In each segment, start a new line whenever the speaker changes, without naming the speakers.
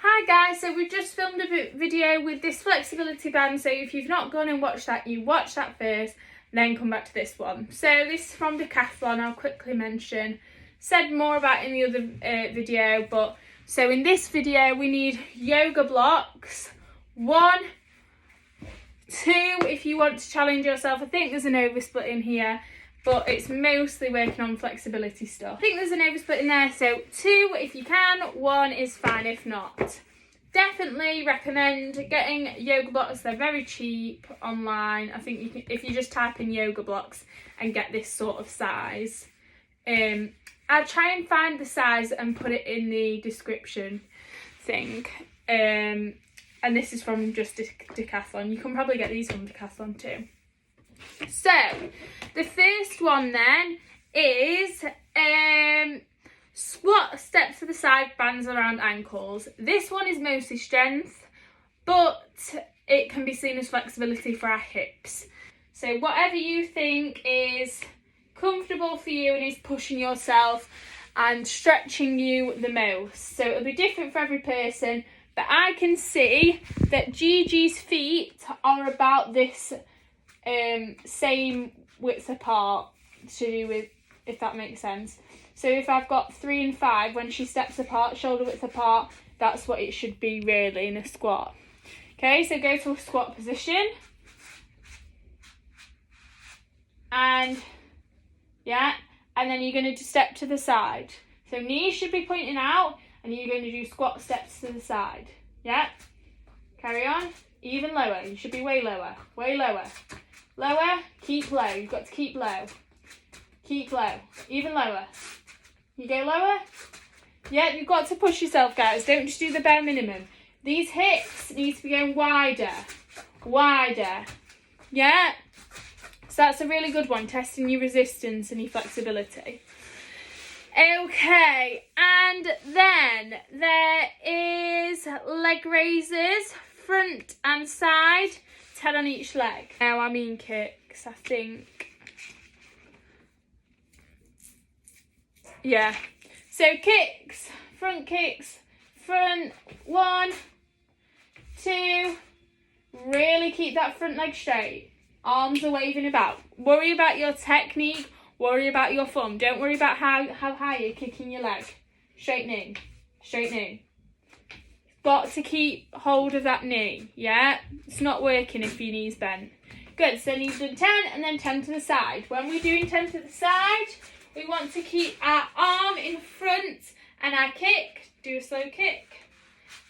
Hi guys, so we've just filmed a video with this flexibility band, so if you've not gone and watched that, you watch that first, then come back to this one. So this is from Decathlon, I'll quickly mention. Said more about in the other video, but so in this video we need yoga blocks, 1, 2 if you want to challenge yourself. I think there's an oversplit in here, but it's mostly working on flexibility stuff. I think there's an oversplit in there, so 2 if you can, 1 is fine if not. Definitely recommend getting yoga blocks. They're very cheap online. I think you can, if you just type in yoga blocks and get this sort of size. I'll try and find the size and put it in the description thing. And this is from just Decathlon. You can probably get these from Decathlon too. So the first one then is squat steps to the side, bands around ankles. This one is mostly strength, but it can be seen as flexibility for our hips. So whatever you think is comfortable for you and is pushing yourself and stretching you the most. So it'll be different for every person, but I can see that Gigi's feet are about this same width apart, to do with, if that makes sense. So if I've got 3 and 5, when she steps apart, shoulder width apart, that's what it should be really in a squat. Okay, so go to a squat position. And yeah, and then you're going to step to the side. So knees should be pointing out, and you're going to do squat steps to the side. Yeah, carry on. Even lower, you should be way lower, way lower. Lower, keep low, you've got to keep low. Keep low, even lower. You go lower? Yeah, you've got to push yourself, guys. Don't just do the bare minimum. These hips need to be going wider, wider. Yeah? So that's a really good one, testing your resistance and your flexibility. Okay, and then there is leg raises, front and side, 10 on each leg. Now I mean kicks, I think. Yeah, so kicks, front, 1, 2, really keep that front leg straight. Arms are waving about. Worry about your technique, worry about your form. Don't worry about how high you're kicking your leg. Straight knee, straight knee. Got to keep hold of that knee, yeah? It's not working if your knee's bent. Good, so you've done 10 and then 10 to the side. When we're doing 10 to the side, we want to keep our arm in front and our kick, do a slow kick,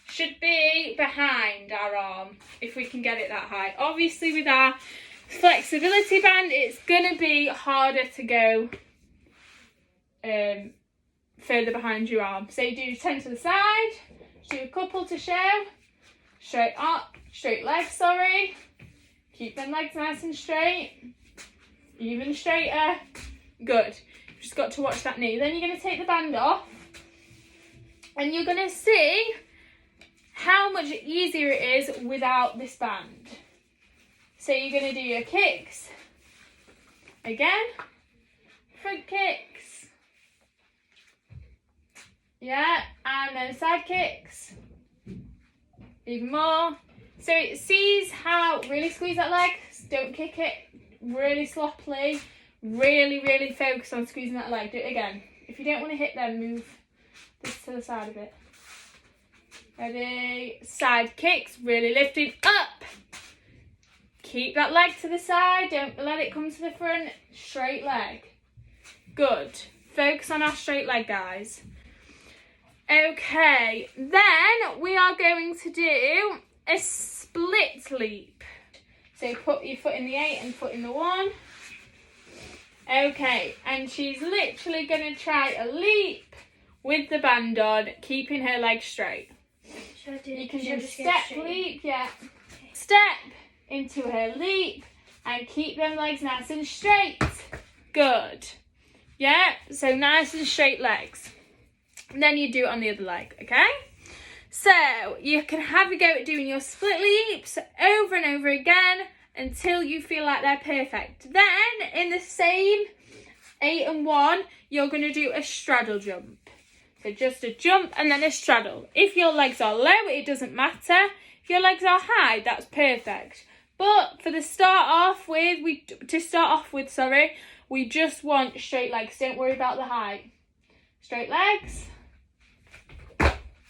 should be behind our arm if we can get it that high. Obviously with our flexibility band, it's going to be harder to go further behind your arm. So you do 10 to the side, do a couple to show, straight up, straight legs, sorry. Keep them legs nice and straight, even straighter, good. Just got to watch that knee. Then you're going to take the band off and you're going to see how much easier it is without this band. So you're going to do your kicks again, front kicks, yeah, and then side kicks, even more. So it sees how, really squeeze that leg, don't kick it really sloppily. Really focus on squeezing that leg. Do it again. If you don't want to hit them, move this to the side a bit. Ready? Side kicks, really lifting up. Keep that leg to the side. Don't let it come to the front. Straight leg. Good. Focus on our straight leg, guys. Okay, then we are going to do a split leap. So put your foot in the 8 and foot in the 1. Okay, and she's literally going to try a leap with the band on, keeping her legs straight. You can do a step leap, yeah. Okay. Step into her leap and keep them legs nice and straight. Good. Yeah, so nice and straight legs. And then you do it on the other leg, okay? So you can have a go at doing your split leaps over and over again until you feel like they're perfect. Then in the same 8 and 1, you're going to do a straddle jump. So just a jump and then a straddle. If your legs are low, it doesn't matter. If your legs are high, that's perfect. But for the start off with, we just want straight legs. Don't worry about the height. Straight legs.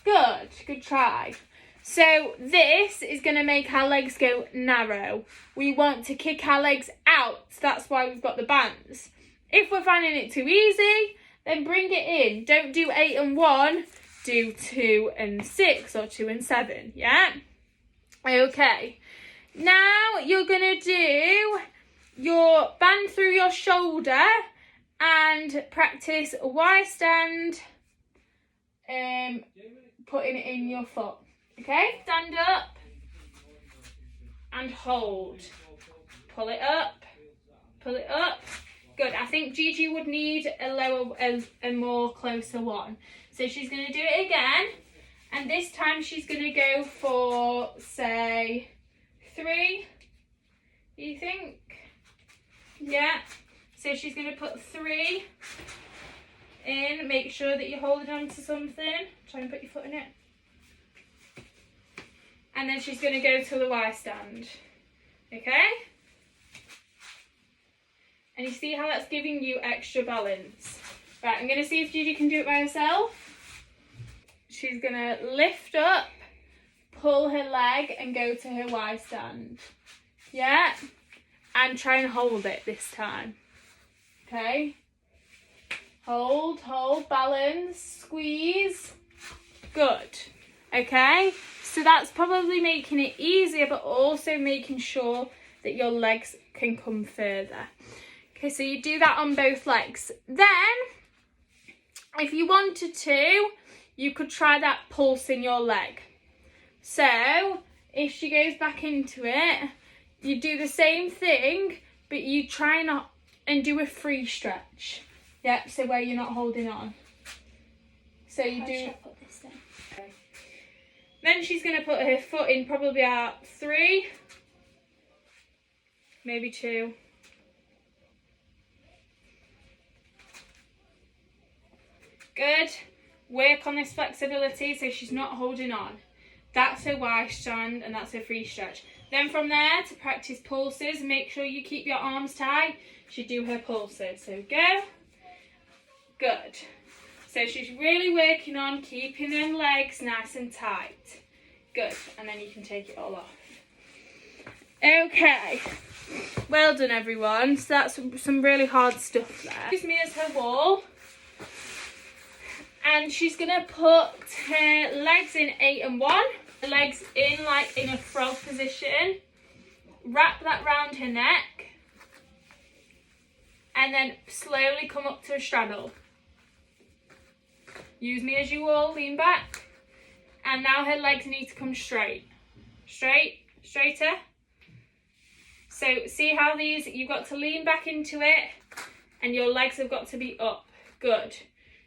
Good try. So this is going to make our legs go narrow. We want to kick our legs out. That's why we've got the bands. If we're finding it too easy, then bring it in. Don't do 8 and 1. Do 2 and 6 or 2 and 7. Yeah? Okay. Now you're going to do your band through your shoulder and practice a Y stand, putting it in your foot. Okay? Stand up and hold. Pull it up. Pull it up. Good. I think Gigi would need a more closer one. So she's going to do it again. And this time she's going to go for, say, 3. You think? Yeah. So she's going to put 3 in. Make sure that you're holding on to something. Try and put your foot in it. And then she's going to go to the Y stand. Okay? And you see how that's giving you extra balance. Right, I'm going to see if Gigi can do it by herself. She's going to lift up, pull her leg and go to her Y stand. Yeah? And try and hold it this time. Okay? Hold, balance, squeeze. Good. Okay? So that's probably making it easier, but also making sure that your legs can come further. Okay, so you do that on both legs. Then, if you wanted to, you could try that pulse in your leg. So, if she goes back into it, you do the same thing, but you try not and do a free stretch. Yep, so where you're not holding on. So you do. Put this in? Okay. Then she's going to put her foot in probably at 3, maybe 2. Good. Work on this flexibility so she's not holding on. That's her Y stand and that's her free stretch. Then from there, to practice pulses, make sure you keep your arms tight. She do her pulses. So go. Good. So she's really working on keeping them legs nice and tight. Good. And then you can take it all off. Okay. Well done, everyone. So that's some really hard stuff there. Use me as her wall. And she's going to put her legs in 8 and 1. The legs in like in a frog position. Wrap that round her neck. And then slowly come up to a straddle. Use me as you will, lean back. And now her legs need to come straight. Straighter. So see how these, you've got to lean back into it and your legs have got to be up. Good.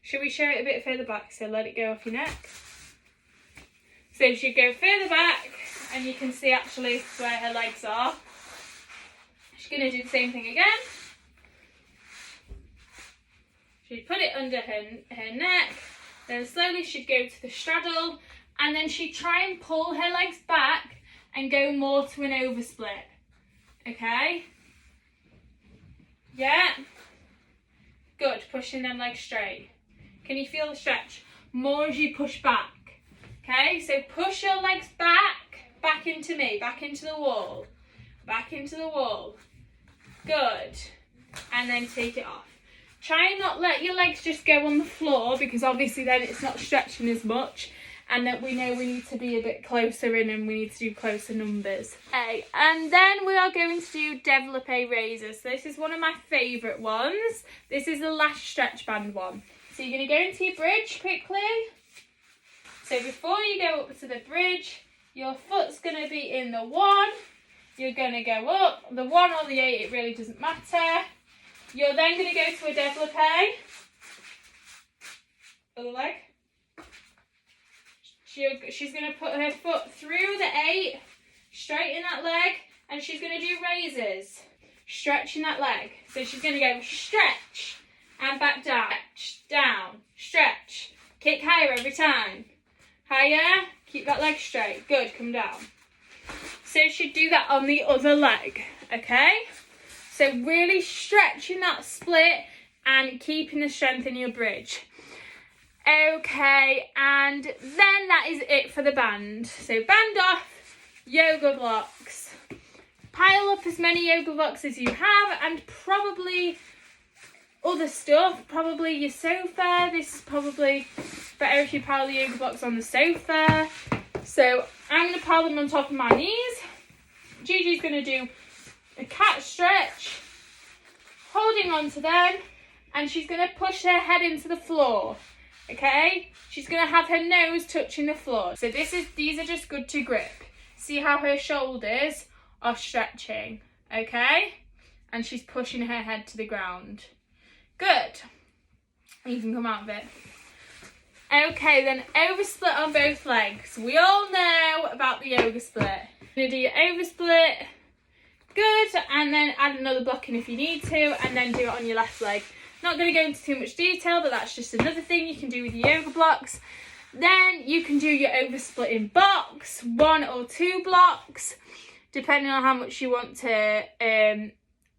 Should we show it a bit further back? So let it go off your neck. So she go further back and you can see actually where her legs are. She's going to do the same thing again. She'd put it under her neck. Then slowly she'd go to the straddle. And then she'd try and pull her legs back and go more to an oversplit. Okay? Yeah? Good. Pushing them legs straight. Can you feel the stretch? More as you push back. Okay? So push your legs back into me, back into the wall. Back into the wall. Good. And then take it off. Try and not let your legs just go on the floor because obviously then it's not stretching as much. And that we know we need to be a bit closer in and we need to do closer numbers. Okay, and then we are going to do développé raises. So this is one of my favourite ones. This is the last stretch band one. So you're going to go into your bridge quickly. So before you go up to the bridge, your foot's going to be in the 1. You're going to go up. The 1 or the 8, it really doesn't matter. You're then going to go to a développé. Other leg. She's going to put her foot through the 8, straighten that leg, and she's going to do raises, stretching that leg. So she's going to go stretch and back down, stretch, Kick higher every time. Higher. Keep that leg straight. Good, come down. So you should do that on the other leg, okay? So really stretching that split and keeping the strength in your bridge. Okay, and then that is it for the band. So band off, yoga blocks. Pile up as many yoga blocks as you have, and probably other stuff, probably your sofa. This is probably better if you pile the yoga blocks on the sofa. So I'm going to pile them on top of my knees. Gigi's going to do a cat stretch, holding on to them, and she's going to push her head into the floor. Okay, she's going to have her nose touching the floor. So these are just good to grip. See how her shoulders are stretching, okay? And she's pushing her head to the ground. Good. You can come out of it. Okay, then over split on both legs. We all know about the yoga split. You're going to do your over split. Good. And then add another block in if you need to, and then do it on your left leg. Not going to go into too much detail, but that's just another thing you can do with your yoga blocks. Then you can do your over split in box, 1 or 2 blocks, depending on how much you want to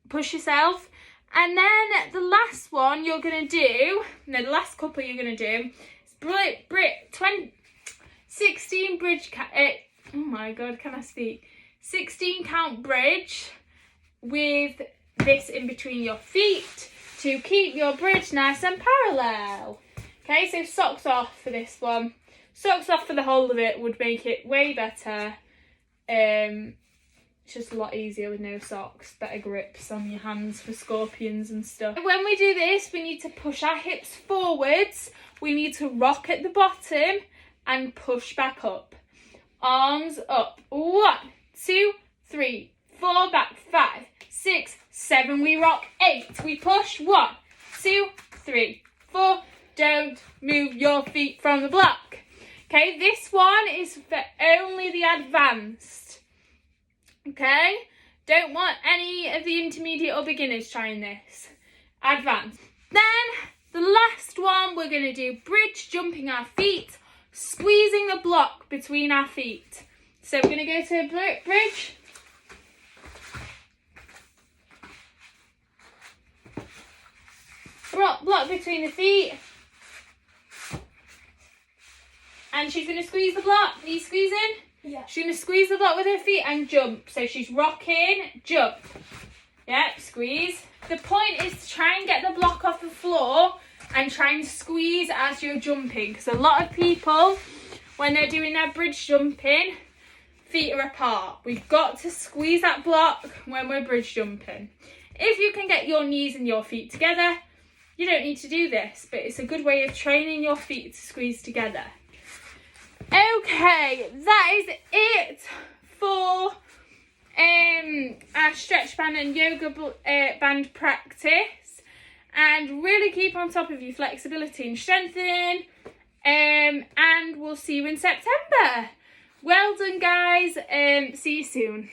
push yourself. And then the last one you're going to do, no, the last couple you're going to do, is 16 bridge, oh my God, can I speak? 16 count bridge with this in between your feet to keep your bridge nice and parallel. Okay, so socks off for this one. Socks off for the whole of it would make it way better. It's just a lot easier with no socks. Better grips on your hands for scorpions and stuff. When we do this, we need to push our hips forwards. We need to rock at the bottom and push back up. Arms up. 1, 2, 3, 4, back. 5, 6, 7. We rock. 8. We push. 1, 2, 3, 4. Don't move your feet from the block. Okay, this one is for only the advanced. Okay, don't want any of the intermediate or beginners trying this. Advanced. Then the last one, we're going to do bridge, jumping our feet, squeezing the block between our feet. So we're going to go to bridge. Block between the feet. And she's going to squeeze the block. Are you squeezing?
Yeah.
She's going to squeeze the block with her feet and jump. So she's rocking, jump. Yep, squeeze. The point is to try and get the block off the floor and try and squeeze as you're jumping. Because a lot of people, when they're doing their bridge jumping, feet are apart. We've got to squeeze that block when we're bridge jumping. If you can get your knees and your feet together, you don't need to do this. But it's a good way of training your feet to squeeze together. Okay, that is it for our stretch band and yoga band practice. And really keep on top of your flexibility and strengthening. And we'll see you in September. Well done, guys. See you soon.